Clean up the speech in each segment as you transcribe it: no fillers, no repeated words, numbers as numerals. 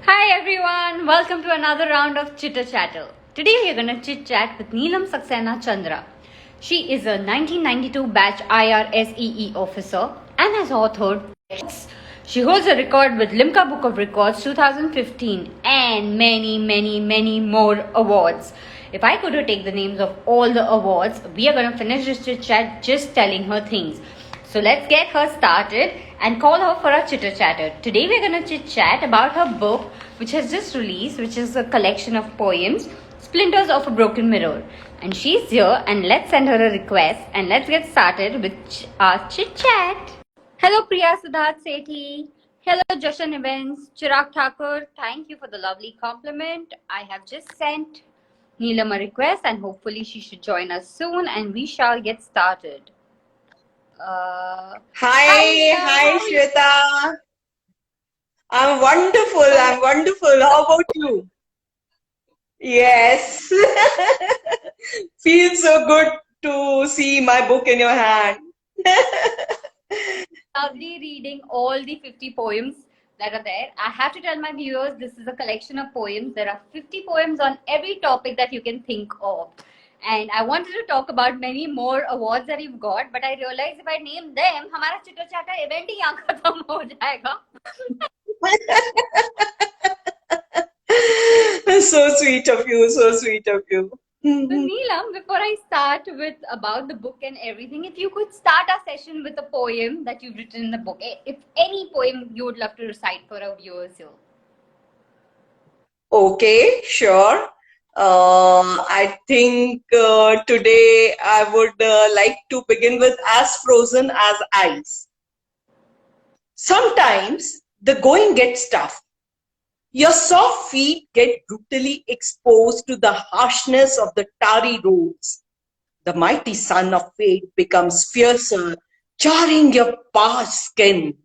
Hi everyone, welcome to another round of Chitter Chatter. Today we are going to chit chat with Neelam Saxena Chandra. She is a 1992 batch IRSEE officer and has authored books. She holds a record with Limca Book of Records 2015 and many more awards. If I could take the names of all the awards, we are going to finish this chit chat just telling her things. So let's get her started and call her for a chitter chatter. Today we're going to chit chat about her book which has just released, which is a collection of poems, Splinters of a Broken Mirror. And she's here, and let's send her a request and let's get started with our chit chat. Hello Priya Siddharth Sethi. Hello Jashan Events. Chirag Thakur, thank you for the lovely compliment. I have just sent Neelam a request and hopefully she should join us soon and we shall get started. Hi, Hi, Neelam. Shweta. I'm wonderful. How about you? Yes. Feels so good to see my book in your hand. Lovely reading all the 50 poems that are there. I have to tell my viewers this is a collection of poems. There are 50 poems on every topic that you can think of. And I wanted to talk about many more awards that you've got, but I realized if I name them, हमारा cheater चाटा event ही यहाँ खत्म हो जाएगा. So sweet of you. So sweet of you. So Neelam, before I start with about the book and everything, if you could start our session with a poem that you've written in the book, if any poem you would love to recite for our viewers here. Okay, sure. I think today I would like to begin with As Frozen as Ice. Sometimes the going gets tough. Your soft feet get brutally exposed to the harshness of the tarry roads. The mighty sun of fate becomes fiercer, charring your parched skin.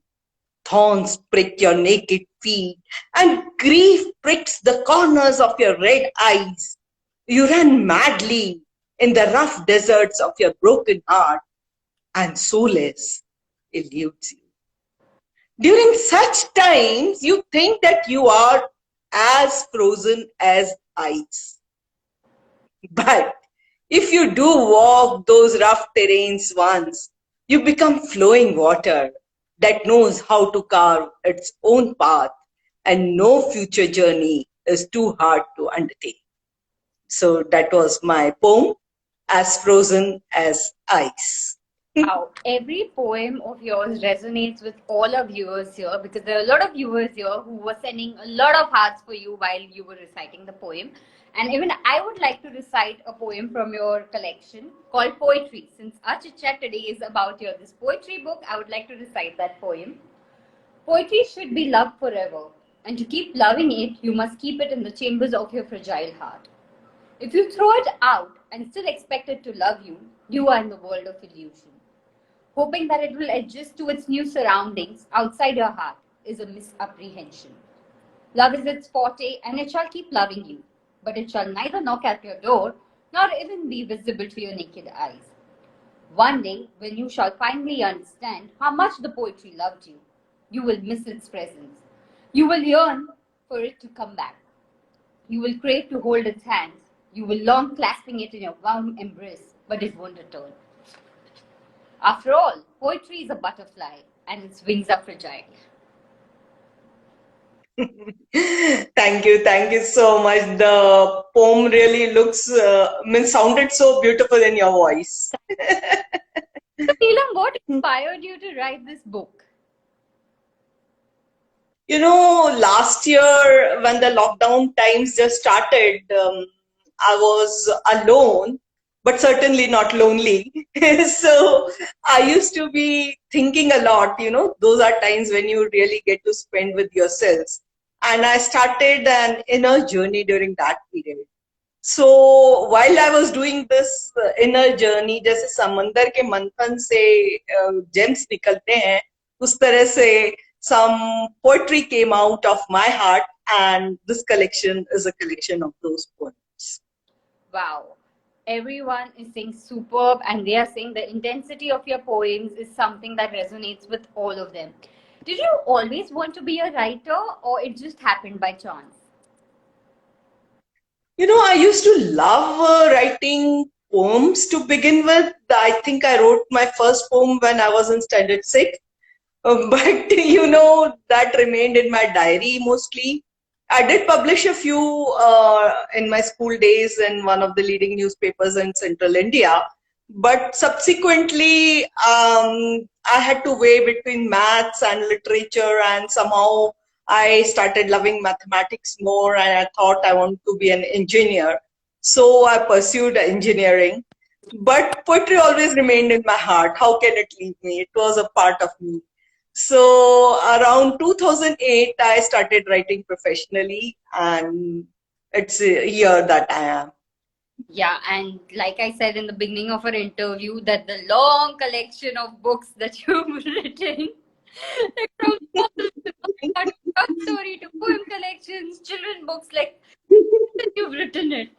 Thorns prick your naked feet, and grief pricks the corners of your red eyes. You run madly in the rough deserts of your broken heart, and solace eludes you. During such times, you think that you are as frozen as ice. But if you do walk those rough terrains once, you become flowing water that knows how to carve its own path, and no future journey is too hard to undertake. So that was my poem, As Frozen as Ice. Wow, every poem of yours resonates with all our viewers here because there are a lot of viewers here who were sending a lot of hearts for you while you were reciting the poem. And even I would like to recite a poem from your collection called Poetry. Since our chit chat today is about this poetry book, I would like to recite that poem. Poetry should be loved forever, and to keep loving it, you must keep it in the chambers of your fragile heart. If you throw it out and still expect it to love you, you are in the world of illusion. Hoping that it will adjust to its new surroundings outside your heart is a misapprehension. Love is its forte and it shall keep loving you, but it shall neither knock at your door nor even be visible to your naked eyes. One day, when you shall finally understand how much the poetry loved you, you will miss its presence. You will yearn for it to come back. You will crave to hold its hands. You will long clasping it in your warm embrace, but it won't return. After all, poetry is a butterfly and its wings are fragile. Thank you so much. The poem really sounded so beautiful in your voice. So, Neelam, what inspired you to write this book? You know, last year when the lockdown times just started, I was alone, but certainly not lonely. So I used to be thinking a lot, those are times when you really get to spend with yourselves. And I started an inner journey during that period. So while I was doing this inner journey, जैसे समंदर के मंथन से gems निकलते हैं, उस तरह से some poetry came out of my heart, and this collection is a collection of those poems. Wow. Everyone is saying superb, and they are saying the intensity of your poems is something that resonates with all of them. Did you always want to be a writer, or it just happened by chance? I used to love writing poems to begin with. I think I wrote my first poem when I was in standard six. But that remained in my diary mostly. I did publish a few in my school days in one of the leading newspapers in central India. But subsequently, I had to weigh between maths and literature, and somehow I started loving mathematics more, and I thought I want to be an engineer. So I pursued engineering. But poetry always remained in my heart. How can it leave me? It was a part of me. So around 2008, I started writing professionally, and it's here that I am. Yeah, and like I said in the beginning of our interview, that the long collection of books that you've written, like from novels to short story to poem collections, children books, like that you've written it.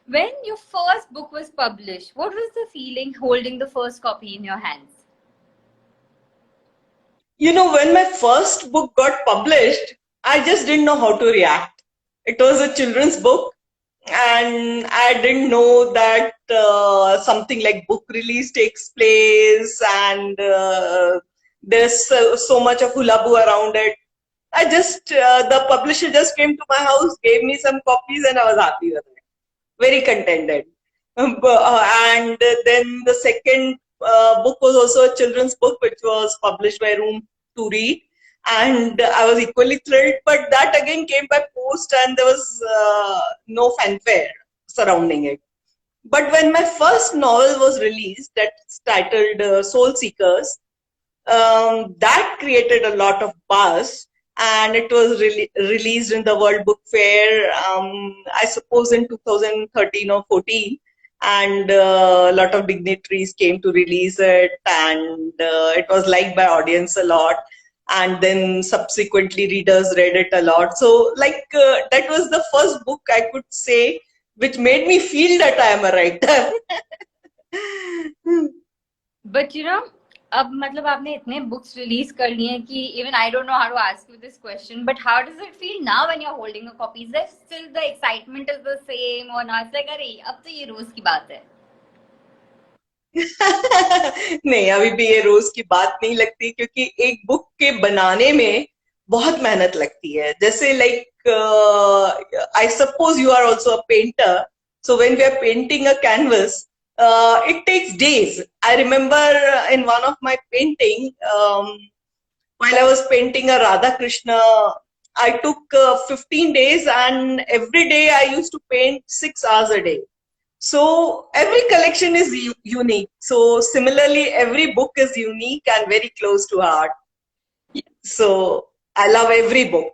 When your first book was published, what was the feeling holding the first copy in your hands? When my first book got published, I just didn't know how to react. It was a children's book, and I didn't know that something like book release takes place, and there's so much of hullabaloo around it. The publisher just came to my house, gave me some copies, and I was happy with it. Very contented. And then the second book was also a children's book, which was published by Room to Read. And I was equally thrilled, but that again came by post, and there was no fanfare surrounding it. But when my first novel was released, that's titled Soul Seekers, that created a lot of buzz, and it was released in the World Book Fair, I suppose in 2013 or 14, and a lot of dignitaries came to release it, and it was liked by audience a lot, and then subsequently readers read it a lot. So that was the first book I could say which made me feel that I am a writer. But अब मतलब आपने इतने books release कर लिए हैं कि even I don't know how to ask you this question, but how does it feel now when you're holding a copy? Is there still the excitement is the same, or now it's like अरे अब तो ये रोज की बात है? नहीं, अभी भी ये रोज की बात नहीं लगती, क्योंकि एक बुक के बनाने में बहुत मेहनत लगती है. जैसे I suppose you are also a painter, so when we are painting a canvas, it takes days. I remember in one of my painting, while I was painting a Radha Krishna, I took 15 days, and every day I used to paint 6 hours a day. So every collection is unique. So similarly, every book is unique and very close to heart. So I love every book.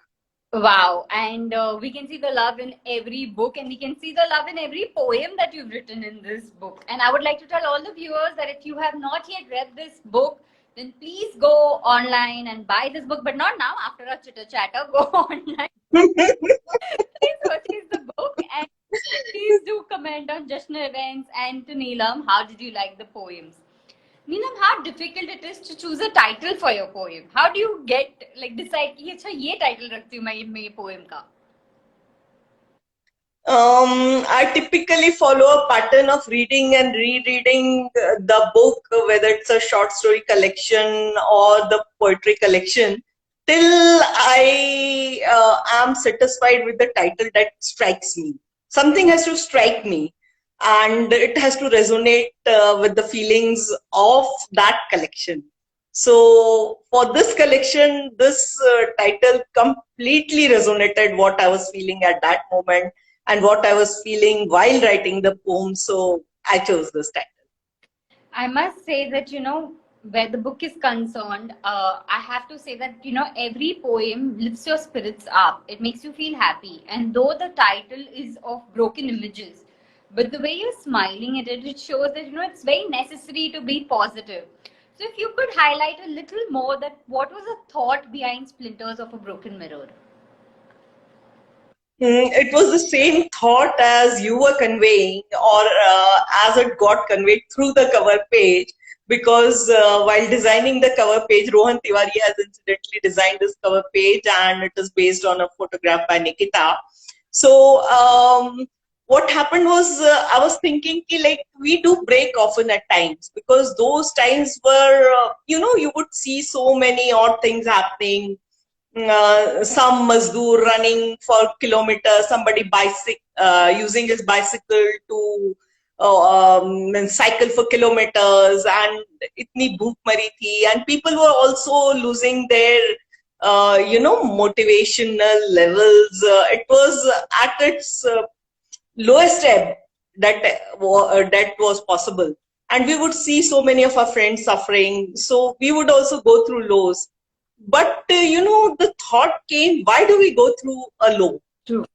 Wow, and we can see the love in every book, and we can see the love in every poem that you've written in this book. And I would like to tell all the viewers that if you have not yet read this book, then please go online and buy this book, but not now, after our chitter chatter. Go online, please purchase the book, and please do comment on Jashna Events and to Neelam, how did you like the poems? Neelam, how difficult it is to choose a title for your poem? How do you decide कि अच्छा ये title रखती हूँ मैं ये poem का? I typically follow a pattern of reading and rereading the book, whether it's a short story collection or the poetry collection, till I am satisfied with the title that strikes me. Something has to strike me, and it has to resonate with the feelings of that collection. So for this collection, this title completely resonated what I was feeling at that moment and what I was feeling while writing the poem. So I chose this title. I must say that, where the book is concerned, I have to say that, every poem lifts your spirits up. It makes you feel happy. And though the title is of broken images, but the way you're smiling at it, it shows that, it's very necessary to be positive. So if you could highlight a little more that what was the thought behind Splinters of a Broken Mirror? It was the same thought as you were conveying, or as it got conveyed through the cover page. Because while designing the cover page, Rohan Tiwari has incidentally designed this cover page, and it is based on a photograph by Nikita. So what happened was, I was thinking ki, like, we do break often at times, because those times were, you would see so many odd things happening. Some mazdoor running for kilometers, somebody using his bicycle to cycle for kilometers, and itni bhook mari thi, and people were also losing their motivational levels. It was at its lowest ebb that was possible, and we would see so many of our friends suffering, so we would also go through lows. But the thought came, why do we go through a low? True.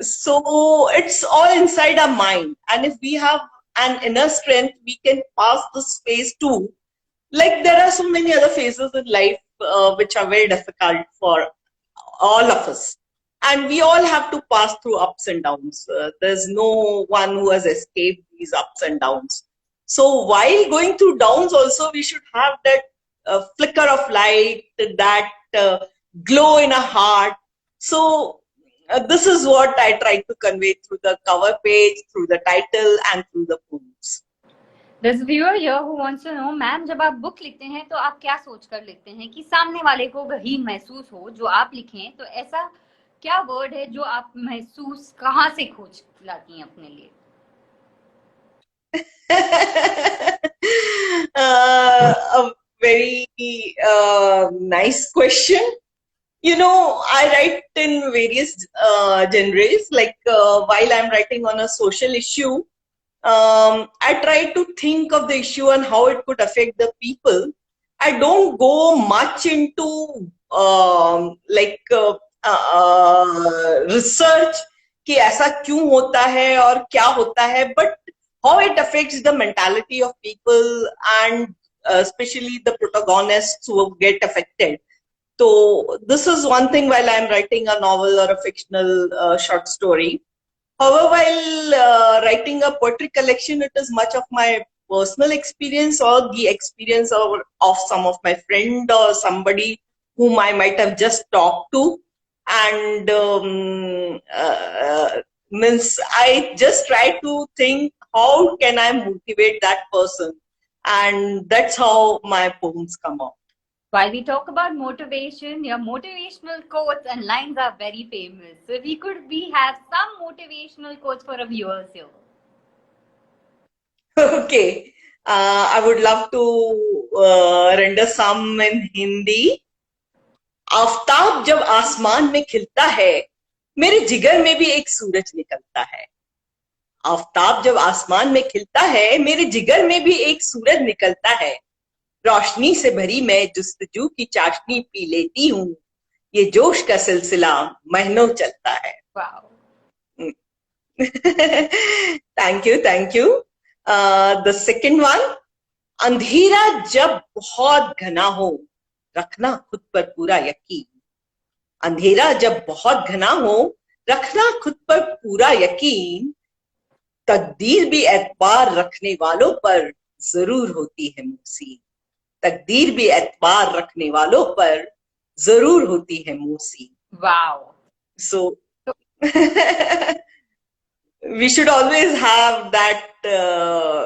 So it's all inside our mind, and if we have an inner strength, we can pass this phase too. Like, there are so many other phases in life which are very difficult for all of us, and we all have to pass through ups and downs. There's no one who has escaped these ups and downs. So while going through downs also, we should have that flicker of light, that glow in our heart. So this is what I try to convey through the cover page, through the title, and through the poems. There's a viewer here who wants to know, ma'am जब आप book लिखते हैं तो आप क्या सोच कर लिखते हैं कि सामने वाले को वही महसूस हो जो आप लिखें, तो ऐसा क्या वर्ड है जो आप महसूस कहाँ से खोज लाती हैं अपने लिए? A very nice question. I write in various genres. Like, while I'm writing on a social issue, I try to think of the issue and how it could affect the people. I don't go much into research कि ऐसा क्यों होता है और क्या होता है, but how it affects the mentality of people, and especially the protagonists who get affected. So this is one thing while I'm writing a novel or a fictional short story. However, while writing a poetry collection, it is much of my personal experience or the experience of some of my friend or somebody whom I might have just talked to. And means I just try to think, how can I motivate that person? And that's how my poems come out. While we talk about motivation, your motivational quotes and lines are very famous. So if we have some motivational quotes for our viewers here. Okay. I would love to render some in Hindi. Aftab जब आसमान में खिलता है, मेरे जिगर में भी एक सूरज निकलता है. आफ्ताब जब आसमान में खिलता है, मेरे जिगर में भी एक सूरज निकलता है. रोशनी से भरी मैं जुस्तजू की चाशनी पी लेती हूँ. ये जोश का सिलसिला महीनों चलता है. Wow. Thank you. The second one, अंधेरा जब बहुत घना हो, रखना खुद पर पूरा यकीन. अंधेरा जब बहुत घना हो, रखना खुद पर पूरा यकीन. तकदीर भी एतबार रखने वालों पर जरूर होती है मूसी. तकदीर भी एतबार रखने वालों पर जरूर होती है Musi. Wow. So we should always have that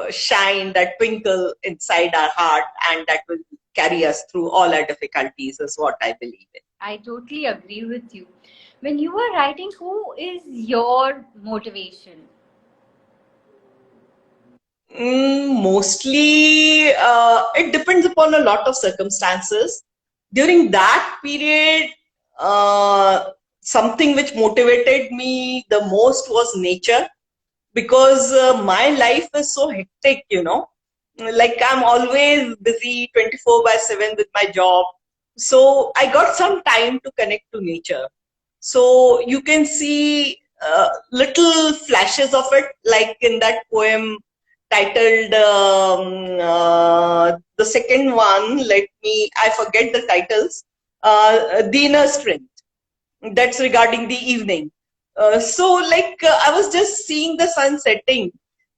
shine, that twinkle inside our heart, and that will carry us through all our difficulties, is what I believe in. I totally agree with you. When you were writing, who is your motivation? Mostly, it depends upon a lot of circumstances. During that period, something which motivated me the most was nature, because my life is so hectic, like I'm always busy 24/7 with my job. So I got some time to connect to nature. So you can see little flashes of it, like in that poem titled, the second one, I forget the titles, The Inner Strength. That's regarding the evening. I was just seeing the sun setting,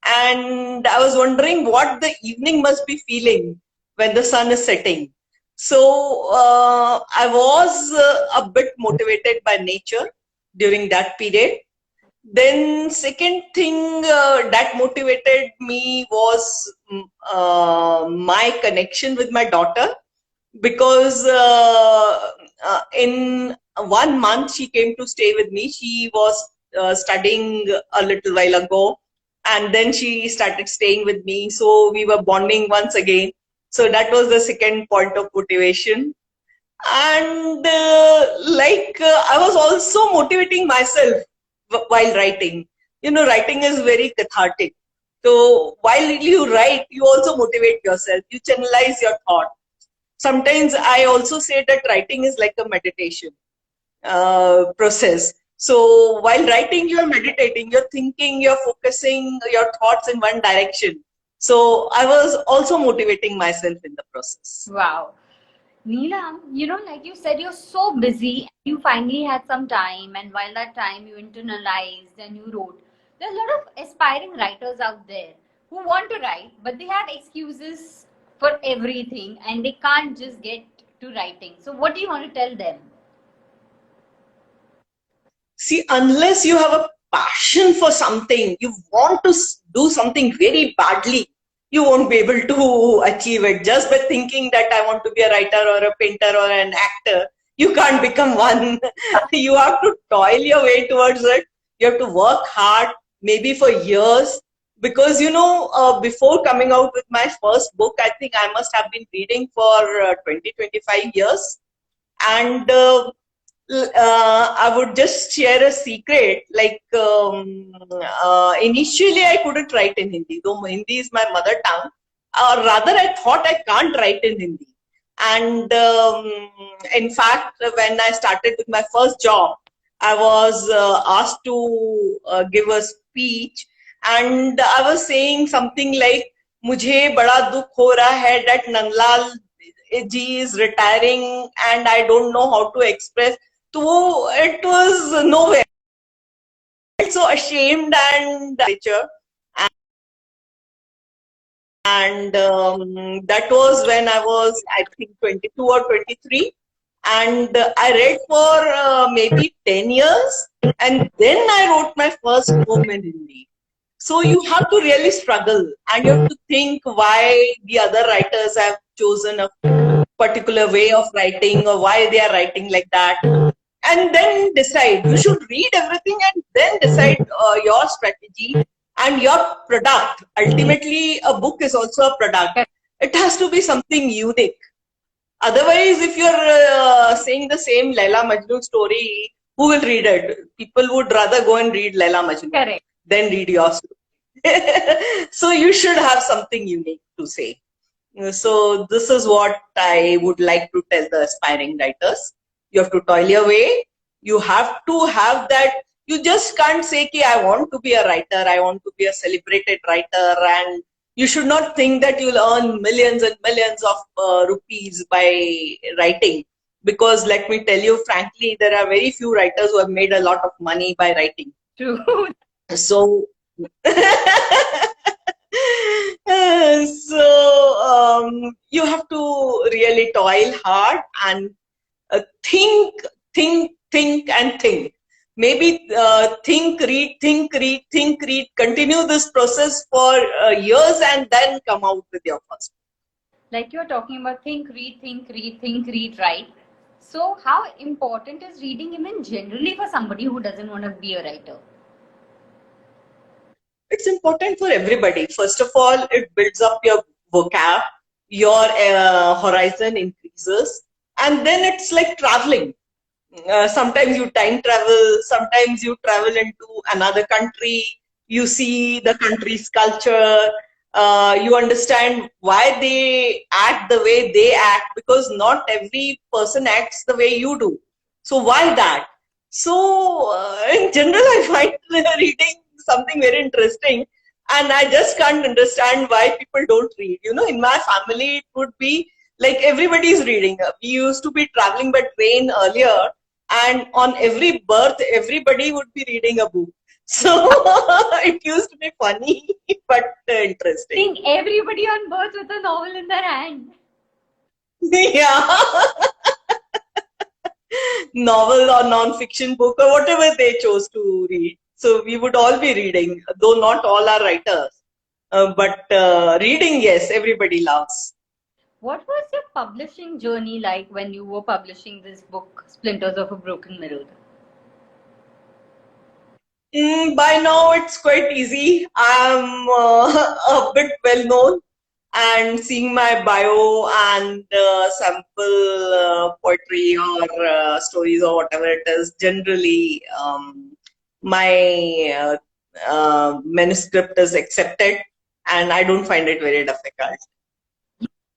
and I was wondering what the evening must be feeling when the sun is setting. So I was a bit motivated by nature during that period. Then second thing that motivated me was my connection with my daughter, because in 1 month she came to stay with me. She was studying a little while ago, and then she started staying with me, so we were bonding once again. So that was the second point of motivation. And I was also motivating myself while writing. Writing is very cathartic. So while you write, you also motivate yourself, you channelize your thought. Sometimes I also say that writing is like a meditation process. So while writing, you're meditating, you're thinking, you're focusing your thoughts in one direction. So I was also motivating myself in the process. Wow. Neelam, like you said, you're so busy. You finally had some time, and while that time you internalized and you wrote. There are a lot of aspiring writers out there who want to write, but they have excuses for everything and they can't just get to writing. So, what do you want to tell them? See, unless you have a passion for something, you want to do something very badly, you won't be able to achieve it. Just by thinking that I want to be a writer or a painter or an actor, you can't become one. You have to toil your way towards it. You have to work hard, maybe for years. Because, before coming out with my first book, I think I must have been reading for 20, 25 years. And I would just share a secret. Initially, I couldn't write in Hindi, though Hindi is my mother tongue. Or rather, I thought I can't write in Hindi. And in fact, when I started with my first job, I was asked to give a speech, and I was saying something like, "मुझे बड़ा दुख हो रहा है that Nandlal ji is retiring, and I don't know how to express." So it was nowhere. So ashamed and that was when I was, I think, 22 or 23. And I read for maybe 10 years, and then I wrote my first poem in Hindi. So you have to really struggle, and you have to think why the other writers have chosen a particular way of writing, or why they are writing like that. And then decide. You should read everything and then decide your strategy and your product. Ultimately, a book is also a product. It has to be something unique. Otherwise, if you're saying the same Laila Majnu story, who will read it? People would rather go and read Laila Majnu than read your story. So you should have something unique to say. So this is what I would like to tell the aspiring writers. You have to toil your way. You have to have that. You just can't say, "Ki, I want to be a writer. I want to be a celebrated writer." And you should not think that you'll earn millions and millions of rupees by writing. Because let me tell you, frankly, there are very few writers who have made a lot of money by writing. True. So, you have to really toil hard and think, and think. Maybe think, read, continue this process for years, and then come out with your first. Like you're talking about think, read, write. So how important is reading even generally for somebody who doesn't want to be a writer? It's important for everybody. First of all, it builds up your vocab, your horizon increases, and then it's like traveling. Sometimes you time travel, sometimes you travel into another country, you see the country's culture, you understand why they act the way they act, because not every person acts the way you do. So why that? So in general, I find reading something very interesting, and I just can't understand why people don't read. In my family, it would be like everybody is reading. We used to be traveling by train earlier, and on every birth, everybody would be reading a book. So it used to be funny, but interesting. Seeing everybody on birth with a novel in their hand. Yeah. Novel or non-fiction book or whatever they chose to read. So we would all be reading, though not all are writers. But reading, yes, everybody loves. What was your publishing journey like when you were publishing this book, Splinters of a Broken Mirror? By now, it's quite easy. I'm a bit well known, and seeing my bio and sample poetry or stories or whatever it is, generally my manuscript is accepted, and I don't find it very difficult.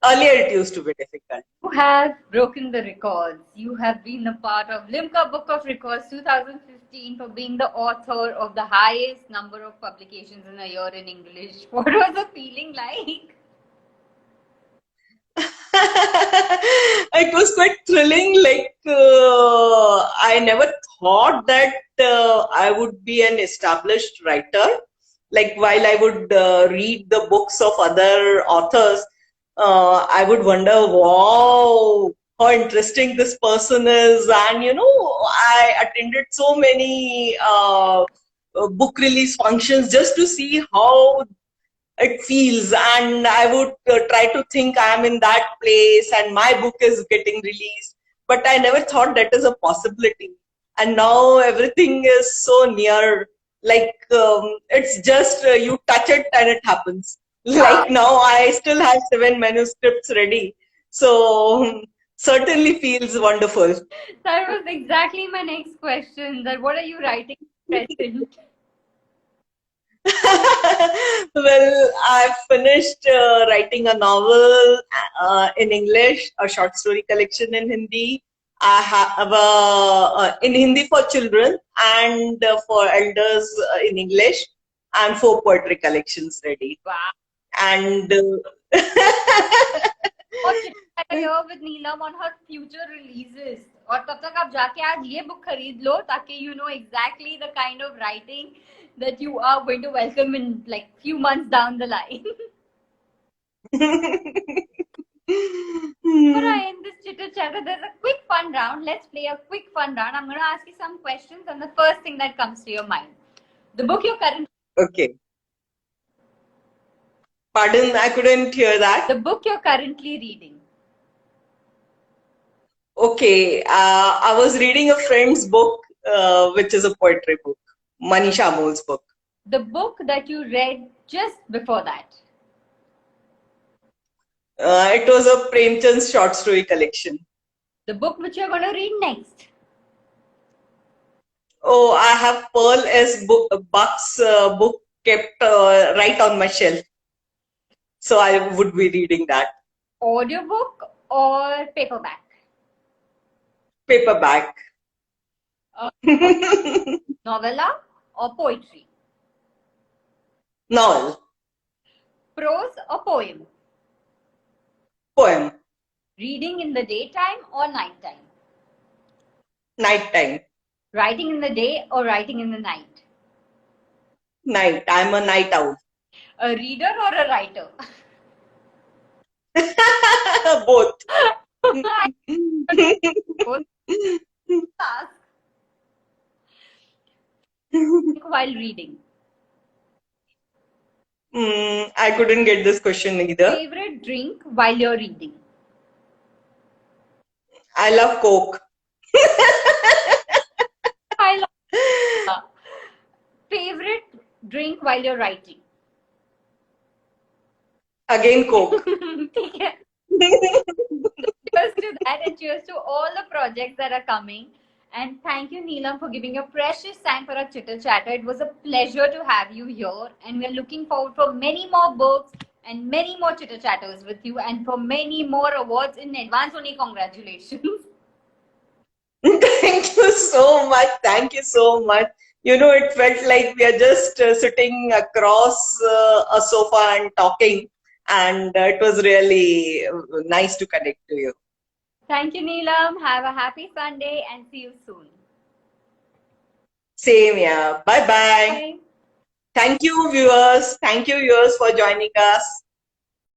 Earlier, it used to be difficult. You have broken the records. You have been a part of Limca Book of Records 2015 for being the author of the highest number of publications in a year in English. What was the feeling like? It was quite thrilling. Like, I never thought that I would be an established writer. Like, while I would read the books of other authors, I would wonder, wow, how interesting this person is. And, I attended so many book release functions just to see how it feels, and I would try to think I am in that place and my book is getting released, but I never thought that is a possibility. And now everything is so near, like it's just you touch it and it happens. Like now I still have 7 manuscripts ready, so certainly feels wonderful. That was exactly my next question. That what are you writing at present? Well, I've finished writing a novel in English, a short story collection in Hindi. I have in Hindi for children and for elders in English, and 4 poetry collections ready. Wow. And here with Neelam on her future releases. और तब तक आप जाके आज ये book खरीद लो ताकि you know exactly the kind of writing that you are going to welcome in like few months down the line. Before I end this chitter chatter, there's a quick fun round. Let's play a quick fun round. I'm going to ask you some questions, and the first thing that comes to your mind, the book you're currently. Okay. Pardon, I couldn't hear that. The book you're currently reading. Okay, I was reading a friend's book, which is a poetry book, Manisha Amol's book. The book that you read just before that. It was a Premchand's short story collection. The book which you're going to read next. Oh, I have Pearl S. Buck's book kept right on my shelf. So I would be reading that. Audiobook or paperback? Paperback. Novella or poetry? Novel. Prose or poem? Poem. Reading in the daytime or nighttime? Nighttime. Writing in the day or writing in the night? Night. I'm a night owl. A reader or a writer? Both. Both. While reading. I couldn't get this question either. Favorite drink while you're reading? I love Coke. I love favorite drink while you're writing? Again, Coke. Cheers to that, and cheers to all the projects that are coming. And thank you, Neelam, for giving your precious time for a chitter chatter. It was a pleasure to have you here, and we're looking forward for many more books and many more chitter chatters with you, and for many more awards in advance. Only congratulations. Thank you so much. Thank you so much. It felt like we are just sitting across a sofa and talking, and it was really nice to connect to you. Thank you, Neelam. Have a happy Sunday and see you soon. Same here. Bye bye. Bye. Thank you, viewers. Thank you, viewers, for joining us.